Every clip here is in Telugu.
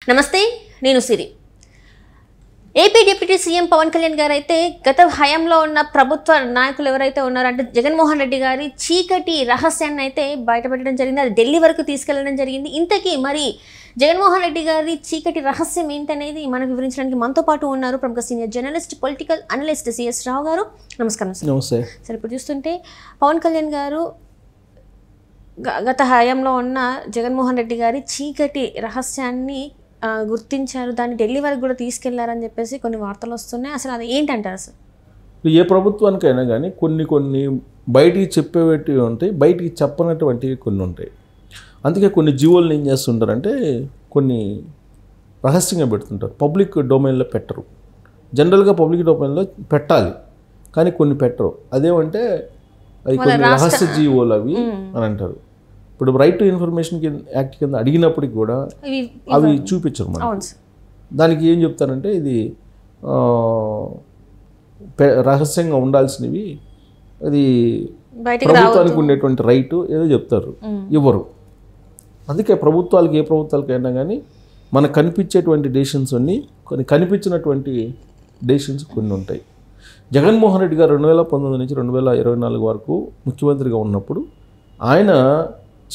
నమస్తే, నేను సిరి. AP deputy CM Pawan Kalyan గారు అయితే గత హయాంలో ఉన్న ప్రభుత్వ నాయకులు ఎవరైతే ఉన్నారో అంటే జగన్మోహన్ రెడ్డి గారి చీకటి రహస్యాన్ని అయితే బయటపెట్టడం జరిగింది. అది ఢిల్లీ వరకు తీసుకెళ్లడం జరిగింది. ఇంతకీ మరి జగన్మోహన్ రెడ్డి గారి చీకటి రహస్యం ఏంటనేది మనకు వివరించడానికి మనతో పాటు ఉన్నారు ప్రముఖ senior journalist, political analyst CS Rao గారు. నమస్కారం సార్. నమస్తే సార్, ఇప్పుడు చూస్తుంటే పవన్ కళ్యాణ్ గారు గత హయాంలో ఉన్న జగన్మోహన్ రెడ్డి గారి చీకటి రహస్యాన్ని గుర్తించారు, దాన్ని ఢిల్లీ వరకు కూడా తీసుకెళ్లారని చెప్పేసి కొన్ని వార్తలు వస్తున్నాయి. అసలు అది ఏంటంటారు సార్? ఏ ప్రభుత్వానికైనా కానీ కొన్ని బయటికి చెప్పేటివి ఉంటాయి, బయటికి చెప్పనటువంటివి కొన్ని ఉంటాయి. అందుకే కొన్ని జీవోలను ఏం చేస్తుంటారంటే కొన్ని రహస్యంగా పెడుతుంటారు, పబ్లిక్ డొమైన్లో పెట్టరు. జనరల్గా పబ్లిక్ డొమైన్లో పెట్టాలి, కానీ కొన్ని పెట్టరు. అదేమంటే అవి కొన్ని రహస్య జీవోలు అవి అని అంటారు. ఇప్పుడు రైట్ టు ఇన్ఫర్మేషన్ యాక్ట్ కింద అడిగినప్పటికి కూడా అవి చూపించరు మనం. దానికి ఏం చెప్తారంటే ఇది రహస్యంగా ఉండాల్సినవి, అది ప్రభుత్వానికి ఉండేటువంటి రైటు ఏదో చెప్తారు, ఇవ్వరు. అందుకే ప్రభుత్వాలకి, ఏ ప్రభుత్వాలకైనా కానీ మనకు కనిపించేటువంటి డెసిషన్స్ అన్నీ కొన్ని కనిపించినటువంటి డెసిషన్స్ కొన్ని ఉంటాయి. జగన్మోహన్ రెడ్డి గారు 2019 నుంచి 2024 వరకు ముఖ్యమంత్రిగా ఉన్నప్పుడు ఆయన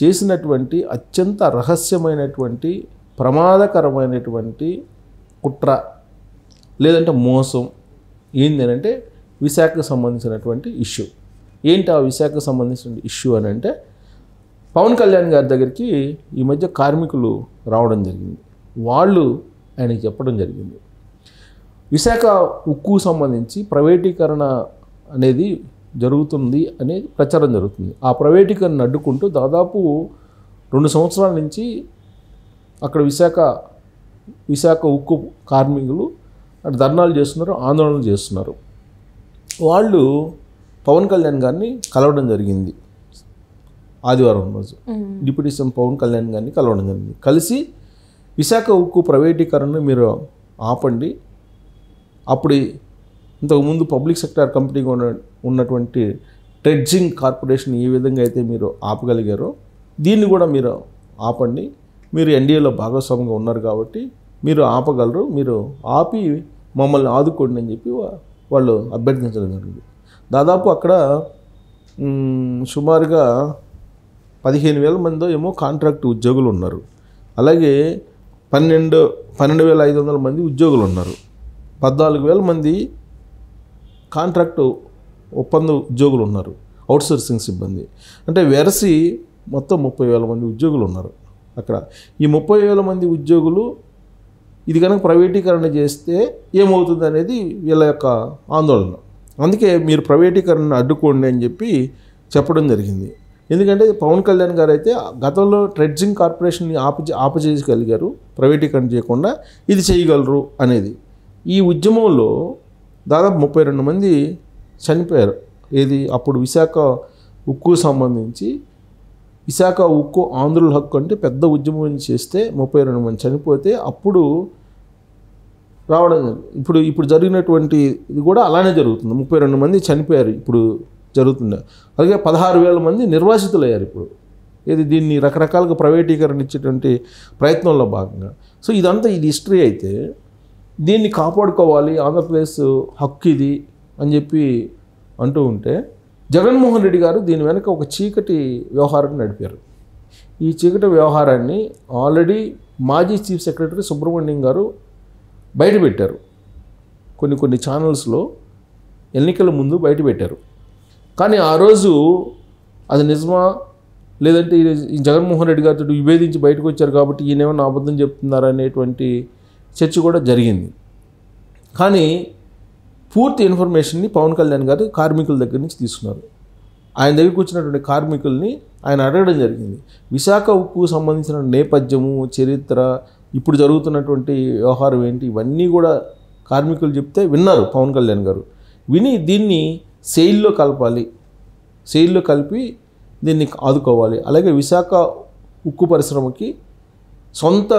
చేసినటువంటి అత్యంత రహస్యమైనటువంటి ప్రమాదకరమైనటువంటి కుట్ర లేదంటే మోసం ఏంది అని అంటే విశాఖకు సంబంధించినటువంటి ఇష్యూ. ఏంటి ఆ విశాఖకు సంబంధించిన ఇష్యూ అని అంటే, పవన్ కళ్యాణ్ గారి దగ్గరికి ఈ మధ్య కార్మికులు రావడం జరిగింది. వాళ్ళు ఆయనకి చెప్పడం జరిగింది, విశాఖ ఉక్కు సంబంధించి ప్రైవేటీకరణ అనేది జరుగుతుంది అనేది ప్రచారం జరుగుతుంది. ఆ ప్రైవేటీకరణ అడ్డుకుంటూ దాదాపు 2 సంవత్సరాల నుంచి అక్కడ విశాఖ ఉక్కు కార్మికులు ధర్నాలు చేస్తున్నారు, ఆందోళనలు చేస్తున్నారు. వాళ్ళు పవన్ కళ్యాణ్ గారిని కలవడం జరిగింది. ఆదివారం రోజు డిప్యూటీ సీఎం పవన్ కళ్యాణ్ గారిని కలవడం జరిగింది. కలిసి విశాఖ ఉక్కు ప్రైవేటీకరణను మీరు ఆపండి, అప్పుడు ఇంతకుముందు పబ్లిక్ సెక్టార్ కంపెనీగా ఉన్నటువంటి ట్రెడ్జింగ్ కార్పొరేషన్ ఏ విధంగా అయితే మీరు ఆపగలిగారో దీన్ని కూడా మీరు ఆపండి. మీరు ఎన్డీఏలో భాగస్వామిగా ఉన్నారు కాబట్టి మీరు ఆపగలరు, మీరు ఆపి మమ్మల్ని ఆదుకోండి అని చెప్పి వాళ్ళు అభ్యర్థించడం జరిగింది. దాదాపు అక్కడ సుమారుగా 15,000 మంది ఏమో కాంట్రాక్ట్ ఉద్యోగులు ఉన్నారు. అలాగే 12,500 మంది ఉద్యోగులు ఉన్నారు. 14,000 మంది కాంట్రాక్టు ఒప్పంద ఉద్యోగులు ఉన్నారు, అవుట్సోర్సింగ్ సిబ్బంది. అంటే వెరసి మొత్తం 30,000 మంది ఉద్యోగులు ఉన్నారు అక్కడ. ఈ 30,000 మంది ఉద్యోగులు ఇది కనుక ప్రైవేటీకరణ చేస్తే ఏమవుతుంది అనేది వీళ్ళ యొక్క ఆందోళన. అందుకే మీరు ప్రైవేటీకరణను అడ్డుకోండి అని చెప్పి చెప్పడం జరిగింది. ఎందుకంటే పవన్ కళ్యాణ్ గారు అయితే గతంలో ట్రెడ్జింగ్ కార్పొరేషన్ని ఆపచేయగలిగారు, ప్రైవేటీకరణ చేయకుండా ఇది చేయగలరు అనేది. ఈ ఉద్యమంలో దాదాపు 32 మంది చనిపోయారు. ఏది అప్పుడు విశాఖ ఉక్కు సంబంధించి, విశాఖ ఉక్కు ఆంధ్రుల హక్కు అంటే పెద్ద ఉద్యమం చేస్తే 32 మంది చనిపోతే అప్పుడు రావడం. ఇప్పుడు జరిగినటువంటి ఇది కూడా అలానే జరుగుతుంది. 32 మంది చనిపోయారు ఇప్పుడు జరుగుతుంది. అలాగే 16,000 మంది నిర్వాసితులయ్యారు ఇప్పుడు. దీన్ని రకరకాలుగా ప్రైవేటీకరణ ఇచ్చేటువంటి ప్రయత్నంలో భాగంగా. సో ఇదంతా ఇది హిస్టరీ అయితే దీన్ని కాపాడుకోవాలి, ఆంధ్రప్రదేశ్ హక్కు ఇది అని చెప్పి అంటూ ఉంటే జగన్మోహన్ రెడ్డి గారు దీని వెనక ఒక చీకటి వ్యవహారాన్ని నడిపారు. ఈ చీకటి వ్యవహారాన్ని ఆల్రెడీ మాజీ చీఫ్ సెక్రటరీ సుబ్రహ్మణ్యం గారు బయటపెట్టారు. కొన్ని ఛానల్స్లో ఎన్నికల ముందు బయటపెట్టారు. కానీ ఆ రోజు అది నిజమా లేదంటే ఈ జగన్మోహన్ రెడ్డి గారితో విభేదించి బయటకు వచ్చారు కాబట్టి ఈయనేమన్నా అబద్ధం చెప్తున్నారనేటువంటి చర్చ కూడా జరిగింది. కానీ పూర్తి ఇన్ఫర్మేషన్ని పవన్ కళ్యాణ్ గారు కార్మికుల దగ్గర నుంచి తీసుకున్నారు. ఆయన దగ్గరికి వచ్చినటువంటి కార్మికుల్ని ఆయన అడగడం జరిగింది. విశాఖ ఉక్కు సంబంధించిన నేపథ్యము, చరిత్ర, ఇప్పుడు జరుగుతున్నటువంటి వ్యవహారం ఏంటి, ఇవన్నీ కూడా కార్మికులు చెప్తే విన్నారు పవన్ కళ్యాణ్ గారు. విని దీన్ని సెయిల్లో కలపాలి, సెయిల్లో కలిపి దీన్ని ఆదుకోవాలి. అలాగే విశాఖ ఉక్కు పరిశ్రమకి సొంత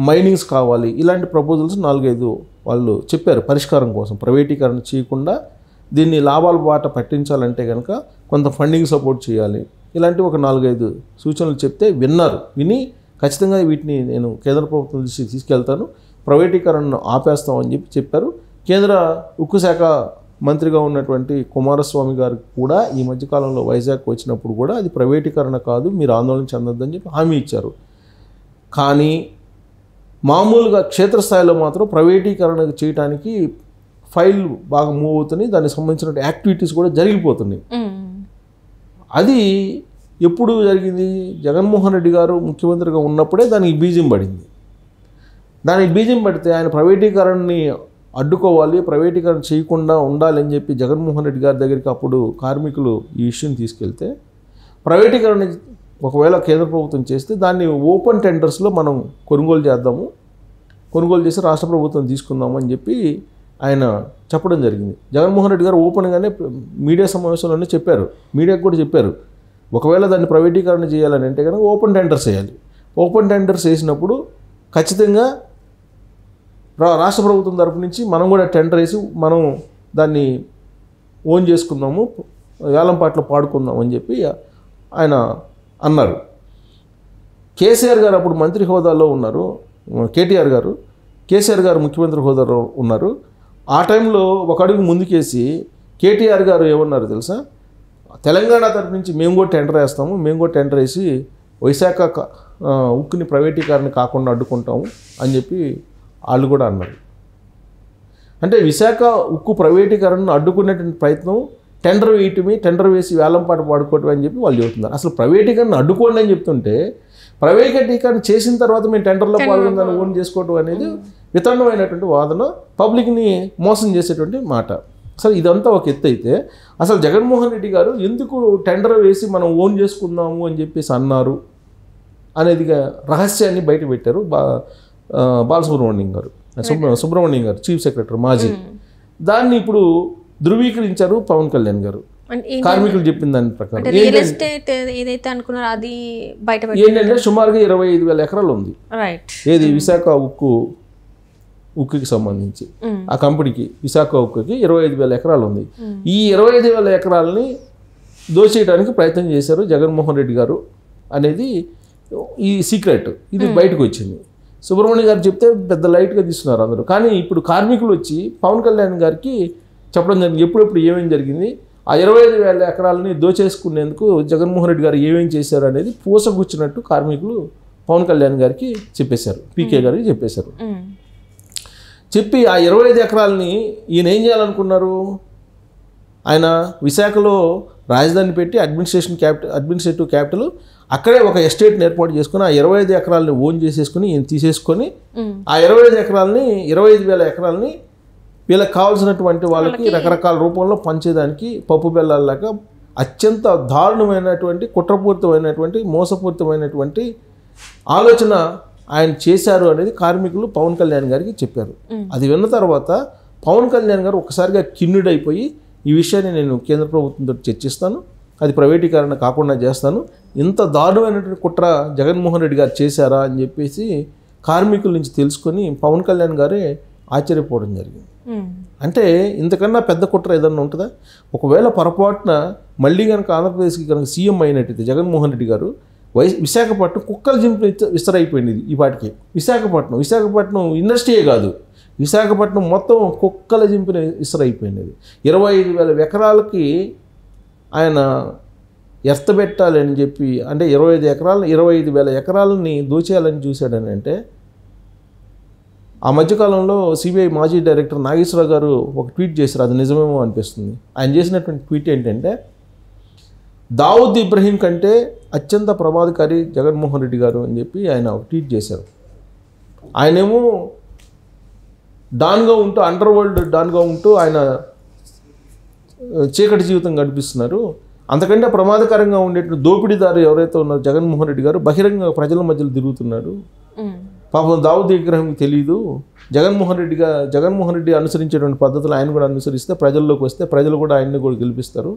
మైనింగ్స్ కావాలి, ఇలాంటి ప్రపోజల్స్ 4-5 వాళ్ళు చెప్పారు పరిష్కారం కోసం. ప్రైవేటీకరణ చేయకుండా దీన్ని లాభాల బాట పట్టించాలంటే కనుక కొంత ఫండింగ్ సపోర్ట్ చేయాలి, ఇలాంటి ఒక 4-5 సూచనలు చెప్తే విన్నారు. విని ఖచ్చితంగా వీటిని నేను కేంద్ర ప్రభుత్వం దృష్టికి తీసుకెళ్తాను, ప్రైవేటీకరణను ఆపేస్తామని చెప్పారు. కేంద్ర ఉక్కు శాఖ మంత్రిగా ఉన్నటువంటి కుమారస్వామి గారు కూడా ఈ మధ్యకాలంలో వైజాగ్ వచ్చినప్పుడు కూడా అది ప్రైవేటీకరణ కాదు, మీరు ఆందోళన చెందొద్దని చెప్పి హామీ ఇచ్చారు. కానీ మామూలుగా క్షేత్రస్థాయిలో మాత్రం ప్రైవేటీకరణ చేయడానికి ఫైల్ బాగా మూవ్ అవుతున్నాయి, దానికి సంబంధించిన యాక్టివిటీస్ కూడా జరిగిపోతున్నాయి. అది ఎప్పుడు జరిగింది? జగన్మోహన్ రెడ్డి గారు ముఖ్యమంత్రిగా ఉన్నప్పుడే దానికి బీజం పడింది. దానికి బీజం పడితే ఆయన ప్రైవేటీకరణని అడ్డుకోవాలి, ప్రైవేటీకరణ చేయకుండా ఉండాలని చెప్పి జగన్మోహన్ రెడ్డి గారి దగ్గరికి అప్పుడు కార్మికులు ఈ విషయం తీసుకెళ్తే, ప్రైవేటీకరణ ఒకవేళ కేంద్ర ప్రభుత్వం చేస్తే దాన్ని ఓపెన్ టెండర్స్లో మనం కొనుగోలు చేద్దాము, కొనుగోలు చేసి రాష్ట్ర ప్రభుత్వం తీసుకుందాము అని చెప్పి ఆయన చెప్పడం జరిగింది. జగన్మోహన్ రెడ్డి గారు ఓపెన్గానే మీడియా సమావేశంలోనే చెప్పారు, మీడియాకు కూడా చెప్పారు, ఒకవేళ దాన్ని ప్రైవేటీకరణ చేయాలని అంటే కనుక ఓపెన్ టెండర్స్ వేయాలి. ఓపెన్ టెండర్స్ వేసినప్పుడు ఖచ్చితంగా రాష్ట్ర ప్రభుత్వం తరపు నుంచి మనం కూడా టెండర్ వేసి మనం దాన్ని ఓన్ చేసుకుందాము, వేలం పాటలు పాడుకుందాం అని చెప్పి ఆయన అన్నారు. కేసీఆర్ గారు అప్పుడు మంత్రి హోదాలో ఉన్నారు, కేసీఆర్ గారు ముఖ్యమంత్రి హోదాలో ఉన్నారు. ఆ టైంలో ఒక అడుగు ముందుకేసి కేటీఆర్ గారు ఏమన్నారు తెలుసా? తెలంగాణ తరపు నుంచి మేము కూడా టెండర్ వేస్తాము, మేము కూడా టెండర్ వేసి విశాఖ ఉక్కుని ప్రైవేటీకరణ కాకుండా అడ్డుకుంటాము అని చెప్పి వాళ్ళు కూడా అన్నారు. అంటే విశాఖ ఉక్కు ప్రైవేటీకరణను అడ్డుకునేటువంటి ప్రయత్నం టెండర్ వేయటమే, టెండర్ వేసి వేలంపాట పాడుకోవటం అని చెప్పి వాళ్ళు చెబుతున్నారు. అసలు ప్రైవేటీకరణ అడ్డుకోండి అని చెప్తుంటే ప్రైవేటీకరణ చేసిన తర్వాత మేము టెండర్లో పాల్గొందాన్ని ఓన్ చేసుకోవటం అనేది వితండమైనటువంటి వాదన, పబ్లిక్ని మోసం చేసేటువంటి మాట. అసలు ఇదంతా ఒక ఎత్తు అయితే అసలు జగన్మోహన్ రెడ్డి గారు ఎందుకు టెండర్ వేసి మనం ఓన్ చేసుకుందాము అని చెప్పేసి అన్నారు అనేదిగా రహస్యాన్ని బయట పెట్టారు బాలసుబ్రహ్మణ్యం గారు చీఫ్ సెక్రటరీ మాజీ. దాన్ని ఇప్పుడు ధృవీకరించారు పవన్ కళ్యాణ్ గారు. కార్మికులు చెప్పిన దాని ప్రకారం ఏంటంటే సుమారుగా 25,000 ఎకరాలు ఉంది ఏది విశాఖ ఉక్కుకి సంబంధించి. ఆ కంపెనీకి విశాఖ ఉక్కుకి 25,000 ఎకరాలు ఉంది. ఈ 25,000 ఎకరాలని దోచేయడానికి ప్రయత్నం చేశారు జగన్మోహన్ రెడ్డి గారు అనేది ఈ సీక్రెట్, ఇది బయటకు వచ్చింది. సుబ్రహ్మణ్యం గారు చెప్తే పెద్ద లైట్గా తీసుకున్నారు అందరూ. కానీ ఇప్పుడు కార్మికులు వచ్చి పవన్ కళ్యాణ్ గారికి చెప్పడం జరిగింది ఎప్పుడెప్పుడు ఏమేమి జరిగింది, ఆ 25,000 ఎకరాలని దోచేసుకునేందుకు జగన్మోహన్ రెడ్డి గారు ఏమేం చేశారు అనేది పూసగుచ్చినట్టు కార్మికులు పవన్ కళ్యాణ్ గారికి చెప్పేశారు, పీకే గారికి చెప్పేశారు. చెప్పి ఆ 25 ఎకరాలని ఈయన ఏం చేయాలనుకున్నారు? ఆయన విశాఖలో రాజధాని పెట్టి అడ్మినిస్ట్రేటివ్ క్యాపిటల్ అక్కడే ఒక ఎస్టేట్ని ఏర్పాటు చేసుకుని ఆ 25 ఎకరాలని ఓన్ చేసేసుకుని ఈయన తీసేసుకొని ఆ 25 ఎకరాలని 25,000 ఎకరాలని వీళ్ళకి కావాల్సినటువంటి వాళ్ళకి రకరకాల రూపంలో పంచేదానికి పప్పు బెల్లాలాగా అత్యంత దారుణమైనటువంటి కుట్రపూరితమైనటువంటి మోసపూరితమైనటువంటి ఆలోచన ఆయన చేశారు అనేది కార్మికులు పవన్ కళ్యాణ్ గారికి చెప్పారు. అది విన్న తర్వాత పవన్ కళ్యాణ్ గారు ఒకసారిగా కిన్నుడైపోయి ఈ విషయాన్ని నేను కేంద్ర ప్రభుత్వంతో చర్చిస్తాను, అది ప్రైవేటీకరణ కాకుండా చేస్తాను, ఇంత దారుణమైనటువంటి కుట్ర జగన్మోహన్ రెడ్డి గారు చేశారా అని చెప్పేసి కార్మికుల నుంచి తెలుసుకొని పవన్ కళ్యాణ్ గారే ఆశ్చర్యపోవడం జరిగింది. అంటే ఇంతకన్నా పెద్ద కుట్ర ఏదన్నా ఉంటుందా? ఒకవేళ పొరపాటున మళ్ళీ కనుక ఆంధ్రప్రదేశ్కి కనుక సీఎం అయినట్టయితే జగన్మోహన్ రెడ్డి గారు విశాఖపట్నం కుక్కల జింపు విస్తరైపోయింది. ఈ పాటికి విశాఖపట్నం ఇండస్ట్రీయే కాదు, విశాఖపట్నం మొత్తం కుక్కల జింపుని విస్తరైపోయింది. 25,000 ఎకరాలకి ఆయన ఎర్తబెట్టాలని చెప్పి అంటే 25,000 ఎకరాలని దోచేయాలని చూశాడని అంటే ఆ మధ్యకాలంలో సిబిఐ మాజీ డైరెక్టర్ నాగేశ్వరరావు గారు ఒక ట్వీట్ చేశారు, అది నిజమేమో అనిపిస్తుంది. ఆయన చేసినటువంటి ట్వీట్ ఏంటంటే దావుద్ ఇబ్రహీం కంటే అత్యంత ప్రమాదకారి జగన్మోహన్ రెడ్డి గారు అని చెప్పి ఆయన ఒక ట్వీట్ చేశారు. ఆయనేమో డాన్గా ఉంటూ అండర్ వరల్డ్ డాన్గా ఉంటూ ఆయన చీకటి జీవితం గడిపిస్తున్నారు. అంతకంటే ప్రమాదకరంగా ఉండేటువంటి దోపిడీదారు ఎవరైతే ఉన్నారో జగన్మోహన్ రెడ్డి గారు బహిరంగ ప్రజల మధ్యలో తిరుగుతున్నాడు. పాపం దావుద్ ఇబ్రహీం తెలియదు, జగన్మోహన్ రెడ్డి అనుసరించేటువంటి పద్ధతులు ఆయన కూడా అనుసరిస్తే ప్రజల్లోకి వస్తే ప్రజలు కూడా ఆయన్ని కూడా గెలిపిస్తారు.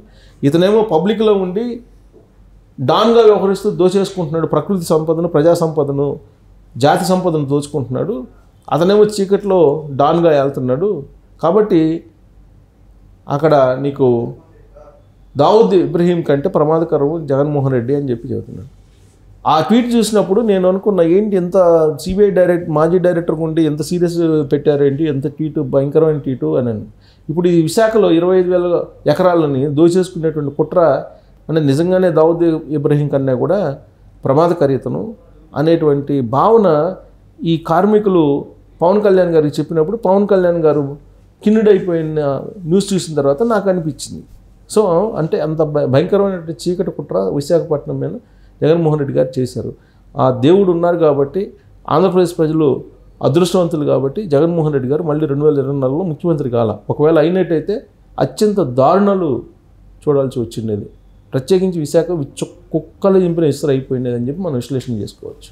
ఇతనేమో పబ్లిక్లో ఉండి డాన్గా వ్యవహరిస్తూ దోచేసుకుంటున్నాడు, ప్రకృతి సంపదను, ప్రజా సంపదను, జాతి సంపదను దోచుకుంటున్నాడు. అతనేమో చీకట్లో డాన్గా వెళ్తున్నాడు. కాబట్టి అక్కడ నీకు దావుద్ ఇబ్రహీం కంటే ప్రమాదకరం జగన్మోహన్ రెడ్డి అని చెప్పి చెబుతున్నాడు. ఆ ట్వీట్ చూసినప్పుడు నేను అనుకున్నా ఏంటి ఎంత సిబిఐ మాజీ డైరెక్టర్ ఉండి ఎంత సీరియస్ పెట్టారేంటి, ఎంత ట్వీట్ భయంకరమైన ట్వీటు అని. ఇప్పుడు ఈ విశాఖలో 25,000 ఎకరాలని దోచేసుకునేటువంటి కుట్ర అంటే నిజంగానే దావుద్ ఇబ్రహీం కన్నా కూడా ప్రమాదకరీతను అనేటువంటి భావన ఈ కార్మికులు పవన్ కళ్యాణ్ గారికి చెప్పినప్పుడు పవన్ కళ్యాణ్ గారు కిన్నుడైపోయిన న్యూస్ చూసిన తర్వాత నాకు అనిపించింది. సో అంటే అంత భయంకరమైనటువంటి చీకటి కుట్ర విశాఖపట్నం మీద జగన్మోహన్ రెడ్డి గారు చేశారు. ఆ దేవుడు ఉన్నారు కాబట్టి, ఆంధ్రప్రదేశ్ ప్రజలు అదృష్టవంతులు కాబట్టి జగన్మోహన్ రెడ్డి గారు మళ్ళీ 2024లో ముఖ్యమంత్రి కాల. ఒకవేళ అయినట్టయితే అత్యంత దారుణాలు చూడాల్సి వచ్చిండేది. ప్రత్యేకించి విశాఖ కుక్కలు చింపిన ఇసురు అయిపోయినది అని చెప్పి మనం విశ్లేషణ చేసుకోవచ్చు.